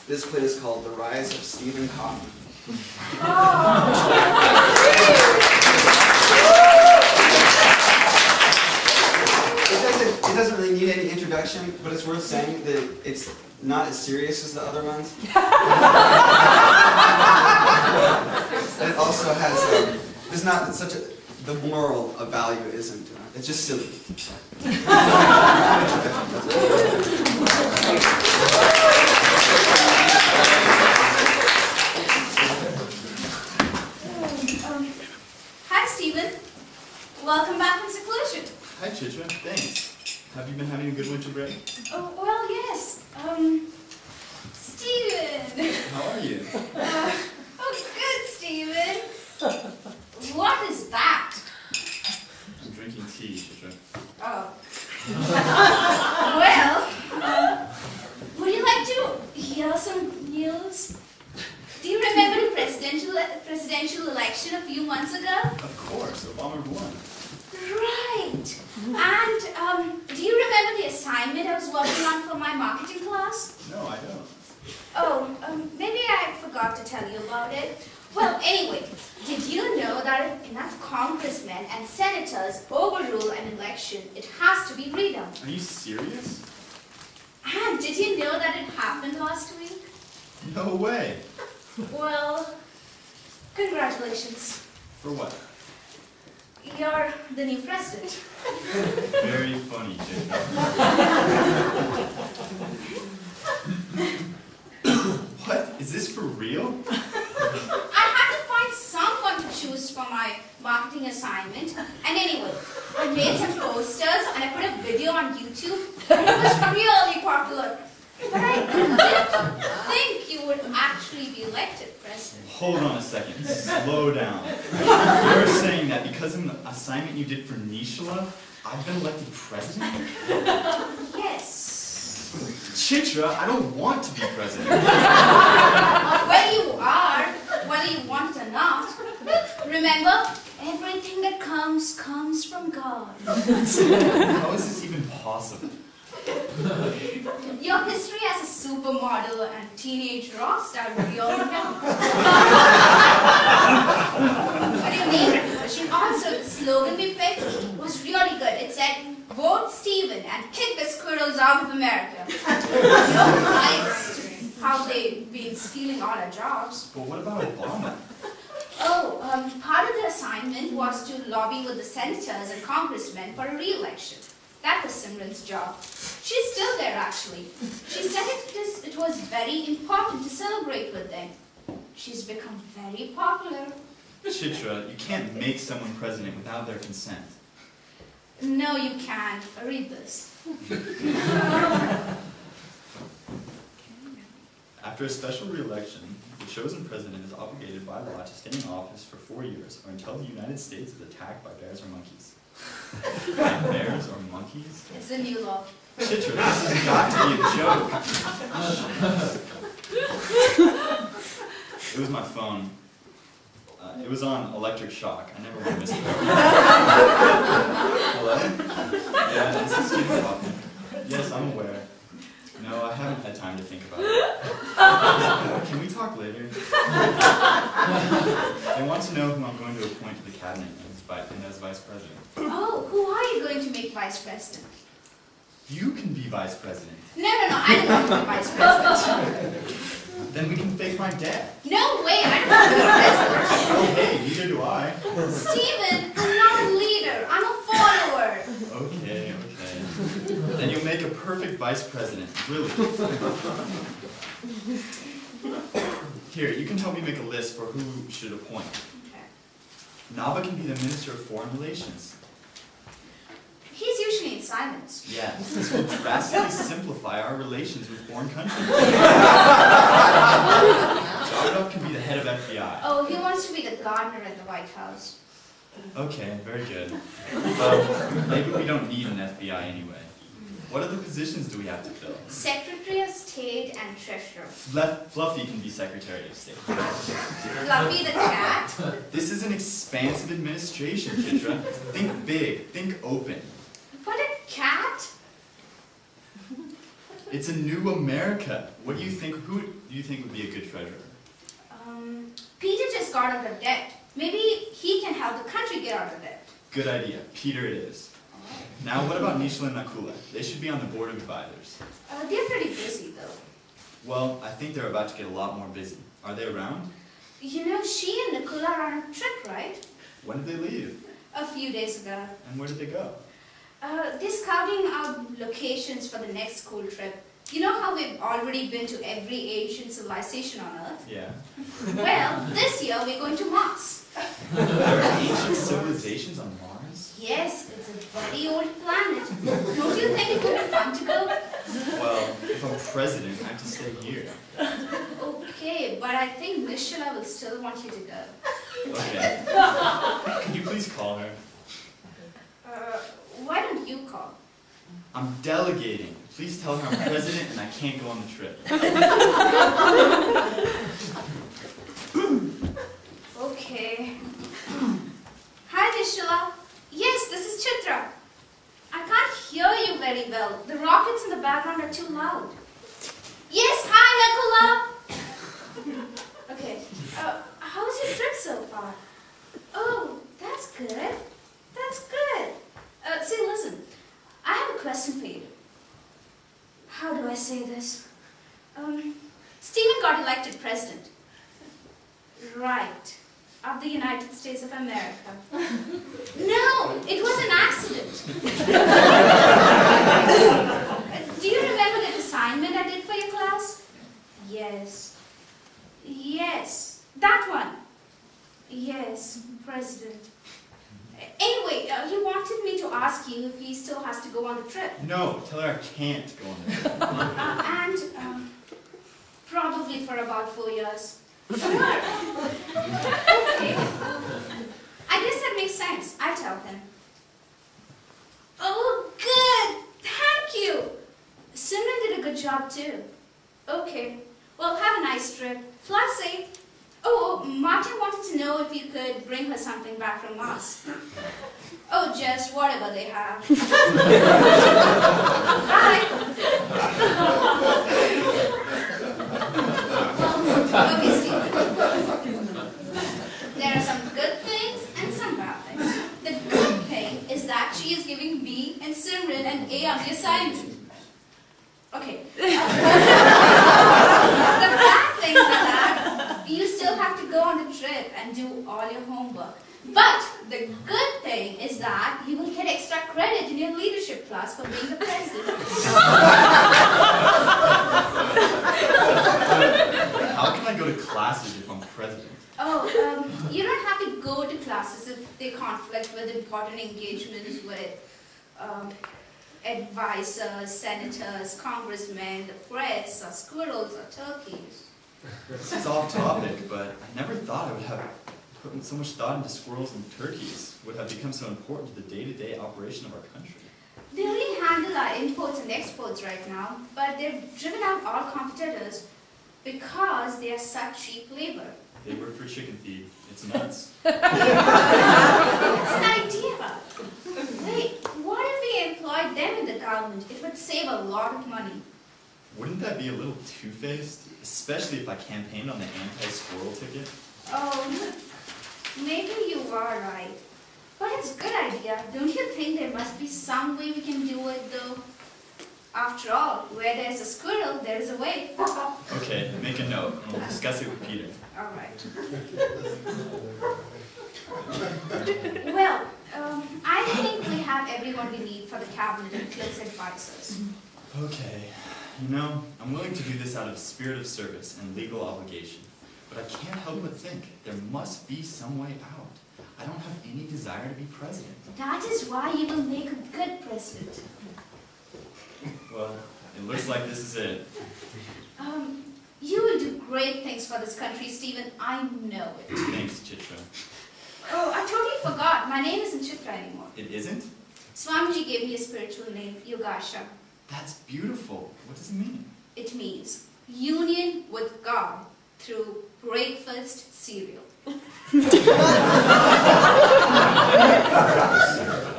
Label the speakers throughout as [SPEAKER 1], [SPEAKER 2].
[SPEAKER 1] This play is called The Rise of Steven Kaufman. It doesn't really need any introduction, but it's worth saying that it's not as serious as the other ones. It also has, there's not such a, the moral of value isn't, it's just silly.
[SPEAKER 2] Hi, Steven. Welcome back from seclusion.
[SPEAKER 3] Hi, Chitra. Thanks. Have you been having a good winter break?
[SPEAKER 2] Oh, well, yes. Steven.
[SPEAKER 3] How are you?
[SPEAKER 2] Good, Steven. What is that?
[SPEAKER 3] I'm drinking tea, Chitra.
[SPEAKER 2] Oh. Well, would you like to hear some news? Do you remember the presidential election a few months ago?
[SPEAKER 3] Of course, Obama won.
[SPEAKER 2] Right. And do you remember the assignment I was working on for my marketing class?
[SPEAKER 3] No, I don't.
[SPEAKER 2] Oh, maybe I forgot to tell you about it. Well, anyway, did you know that if enough congressmen and senators overrule an election, it has to be redone?
[SPEAKER 3] Are you serious?
[SPEAKER 2] And did you know that it happened last week?
[SPEAKER 3] No way.
[SPEAKER 2] Well, congratulations.
[SPEAKER 3] For what?
[SPEAKER 2] You're the new president.
[SPEAKER 3] Very funny, Chitra. What? Is this for real?
[SPEAKER 2] I had to find someone to choose for my marketing assignment. And anyway, I made some posters and I put a video on YouTube and it was really popular. But I didn't think you would actually be elected president.
[SPEAKER 3] Hold on a second. Slow down. You're saying that because of an assignment you did for Nishala, I've been elected president?
[SPEAKER 2] Yes.
[SPEAKER 3] Chitra, I don't want to be president.
[SPEAKER 2] Well, you are, whether you want it or not. Remember, everything that comes from God.
[SPEAKER 3] How is this even possible?
[SPEAKER 2] Your history as a supermodel and teenage rock star really counts. But your name recognition also, the slogan we picked was really good. It said, "Vote Steven and kick the squirrels out of America." No likes how they've been stealing all our jobs.
[SPEAKER 3] But what about Obama?
[SPEAKER 2] Oh, part of the assignment was to lobby with the senators and congressmen for a re-election. That was Simran's job. She's still there, actually. She said it was very important to celebrate with them. She's become very popular.
[SPEAKER 3] Chitra, you can't make someone president without their consent.
[SPEAKER 2] No, you can't. Read this.
[SPEAKER 3] After a special re-election, the chosen president is obligated by law to stay in office for 4 years or until the United States is attacked by bears or monkeys. By bears or monkeys?
[SPEAKER 2] It's a new law.
[SPEAKER 3] Chitra, this has got to be a joke. It was my phone. It was on electric shock. I never want to miss it. Hello? Yeah, this is Steven Kaufman. Yes, I'm aware. No, I haven't had time to think about it. Can we talk later? They want to know who I'm going to appoint to the cabinet as vice president.
[SPEAKER 2] Oh, who are you going to make vice president?
[SPEAKER 3] You can be vice president.
[SPEAKER 2] No, I don't want to be vice president.
[SPEAKER 3] Then we can fake my death.
[SPEAKER 2] No way, I don't want to be president.
[SPEAKER 3] Oh, hey, neither do I.
[SPEAKER 2] Steven, I'm not a leader, I'm a follower.
[SPEAKER 3] Okay. Then you'll make a perfect vice president. Really. Here, you can help me make a list for who we should appoint.
[SPEAKER 2] Okay.
[SPEAKER 3] Nava can be the Minister of Foreign Relations.
[SPEAKER 2] He's usually in silence.
[SPEAKER 3] Yes, this will drastically simplify our relations with foreign countries. Jagdov can be the head of FBI.
[SPEAKER 2] Oh, he wants to be the gardener at the White House.
[SPEAKER 3] Okay, very good. Maybe we don't need an FBI anyway. What other positions do we have to fill?
[SPEAKER 2] Secretary of State and Treasurer.
[SPEAKER 3] Fluffy can be Secretary of State.
[SPEAKER 2] Fluffy the cat?
[SPEAKER 3] This is an expansive administration, Chitra. Think big, think open.
[SPEAKER 2] But a cat?
[SPEAKER 3] It's a new America. What do you think? do you think would be a good treasurer?
[SPEAKER 2] Peter just got out of debt. Maybe he can help the country get out of debt.
[SPEAKER 3] Good idea. Peter it is. Now, what about Nishla and Nakula? They should be on the board of advisors.
[SPEAKER 2] They're pretty busy though.
[SPEAKER 3] Well, I think they're about to get a lot more busy. Are they around?
[SPEAKER 2] You know, she and Nakula are on a trip, right?
[SPEAKER 3] When did they leave?
[SPEAKER 2] A few days ago.
[SPEAKER 3] And where did they go?
[SPEAKER 2] They're scouting out locations for the next school trip. You know how we've already been to every ancient civilization on Earth?
[SPEAKER 3] Yeah.
[SPEAKER 2] Well, this year we're going to Mars.
[SPEAKER 3] There are ancient civilizations on Mars?
[SPEAKER 2] Yes, it's a very old planet. Don't you think it would be fun to go?
[SPEAKER 3] Well, if I'm president, I have to stay here.
[SPEAKER 2] Okay, but I think Nishla will still want you to go.
[SPEAKER 3] Okay. Could you please call her?
[SPEAKER 2] Why don't you call?
[SPEAKER 3] I'm delegating. Please tell her I'm president and I can't go on the trip.
[SPEAKER 2] Okay. Hi, Nishla. Yes, this is Chitra. I can't hear you very well. The rockets in the background are too loud. Yes, hi, Nakula. Okay. How's your trip so far? Oh, that's good. That's good. See, listen. I have a question for you. How do I say this? Steven got elected president. Right. Of the United States of America. No, it was an accident. Do you remember that assignment I did for your class? Yes. Yes. That one. Yes, president. Anyway, he wanted me to ask you if he still has to go on the trip.
[SPEAKER 3] No, tell her I can't go on the trip.
[SPEAKER 2] And probably for about 4 years. Sure. Okay. I guess that makes sense. I tell him. Oh, good. Thank you. Simran did a good job too. Okay. Well, have a nice trip. Fly safe. Oh, Martin wanted to know if you could bring her something back from Mars. Oh, just whatever they have. Bye. Okay, Stephen. There are some good things and some bad things. The good thing is that she is giving me and Simran an A on the assignment. Okay. The bad things are that you still have to go on the trip and do all your homework. But the good thing is that you will get extra credit in your leadership class for being the president.
[SPEAKER 3] How can I go to classes if I'm president?
[SPEAKER 2] Oh, you don't have to go to classes if they conflict with important engagements with advisors, senators, congressmen, the press, or squirrels, or turkeys.
[SPEAKER 3] This is off topic, but I never thought I would have put so much thought into squirrels and turkeys would have become so important to the day-to-day operation of our country.
[SPEAKER 2] They only handle our imports and exports right now, but they've driven out all competitors because they are such cheap labor.
[SPEAKER 3] They work for chicken feed. It's nuts.
[SPEAKER 2] That's an idea. Wait, what if we employed them in the government? It would save a lot of money.
[SPEAKER 3] Wouldn't that be a little two-faced? Especially if I campaigned on the anti-squirrel ticket?
[SPEAKER 2] Oh, maybe you are right. But it's a good idea. Don't you think there must be some way we can do it, though? After all, where there's a squirrel, there's a way.
[SPEAKER 3] Okay, make a note, and we'll discuss it with Peter.
[SPEAKER 2] All right. Well, I think we have everyone we need for the cabinet and close advisors.
[SPEAKER 3] Okay, you know, I'm willing to do this out of a spirit of service and legal obligation, but I can't help but think there must be some way out. I don't have any desire to be president.
[SPEAKER 2] That is why you will make a good president.
[SPEAKER 3] Well, it looks like this is it.
[SPEAKER 2] You will do great things for this country, Stephen. I know it.
[SPEAKER 3] Thanks, Chitra.
[SPEAKER 2] Oh, I totally forgot. My name isn't Chitra anymore.
[SPEAKER 3] It isn't?
[SPEAKER 2] Swamiji gave me a spiritual name, Yogasha.
[SPEAKER 3] That's beautiful. What does it mean?
[SPEAKER 2] It means union with God through breakfast cereal.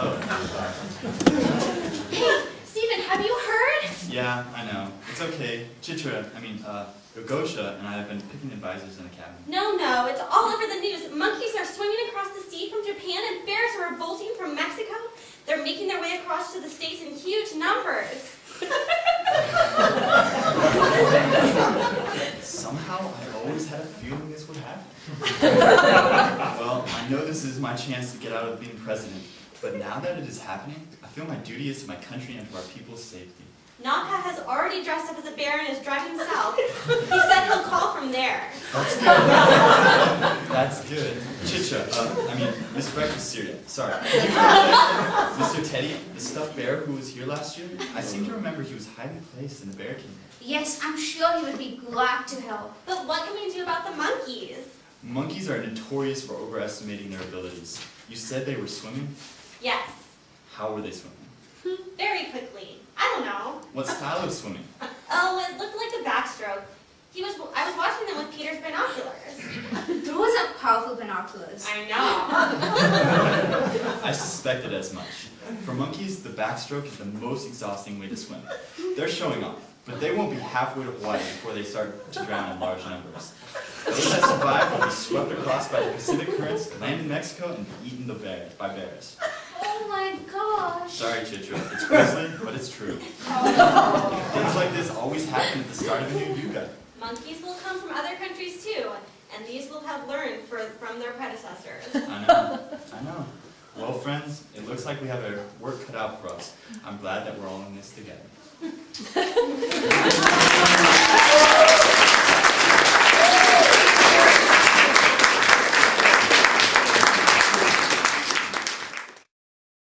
[SPEAKER 3] Oh,
[SPEAKER 2] Hey, Stephen, have you heard?
[SPEAKER 3] yeah, I know. It's It's okay. Gogosha and I have been picking advisors in the cabinet.
[SPEAKER 4] No, it's all over the news. Monkeys are swimming across the sea from Japan and bears are revolting from Mexico. They're making their way across to the States in huge numbers.
[SPEAKER 3] Somehow, I always had a feeling this would happen. Well, I know this is my chance to get out of being president, but now that it is happening, I feel my duty is to my country and to our people's safety.
[SPEAKER 4] Naka has already dressed up as a bear and is driving south. He said he'll call from there.
[SPEAKER 3] That's good. That's good. Miss Breakfast Cereal. Sorry. Mr. Teddy, the stuffed bear who was here last year, I seem to remember he was highly placed in the bear kingdom.
[SPEAKER 2] Yes, I'm sure he would be glad to help.
[SPEAKER 4] But what can we do about the monkeys?
[SPEAKER 3] Monkeys are notorious for overestimating their abilities. You said they were swimming?
[SPEAKER 4] Yes.
[SPEAKER 3] How were they swimming?
[SPEAKER 4] Very quickly. I don't know.
[SPEAKER 3] What style of swimming?
[SPEAKER 4] Oh, it looked like a backstroke. I was watching them with Peter's binoculars.
[SPEAKER 2] Those are powerful binoculars.
[SPEAKER 4] I know.
[SPEAKER 3] I suspected as much. For monkeys, the backstroke is the most exhausting way to swim. They're showing off, but they won't be halfway to Hawaii before they start to drown in large numbers. Those that survive will be swept across by the Pacific currents, land in Mexico, and be eaten by bears.
[SPEAKER 2] Oh my gosh.
[SPEAKER 3] Sorry, Chitra. It's grisly, but it's true. Things like this always happen at the start of a new yuga.
[SPEAKER 4] Monkeys will come from other countries too, and these will have learned from their predecessors.
[SPEAKER 3] I know. Well, friends, it looks like we have our work cut out for us. I'm glad that we're all in this together.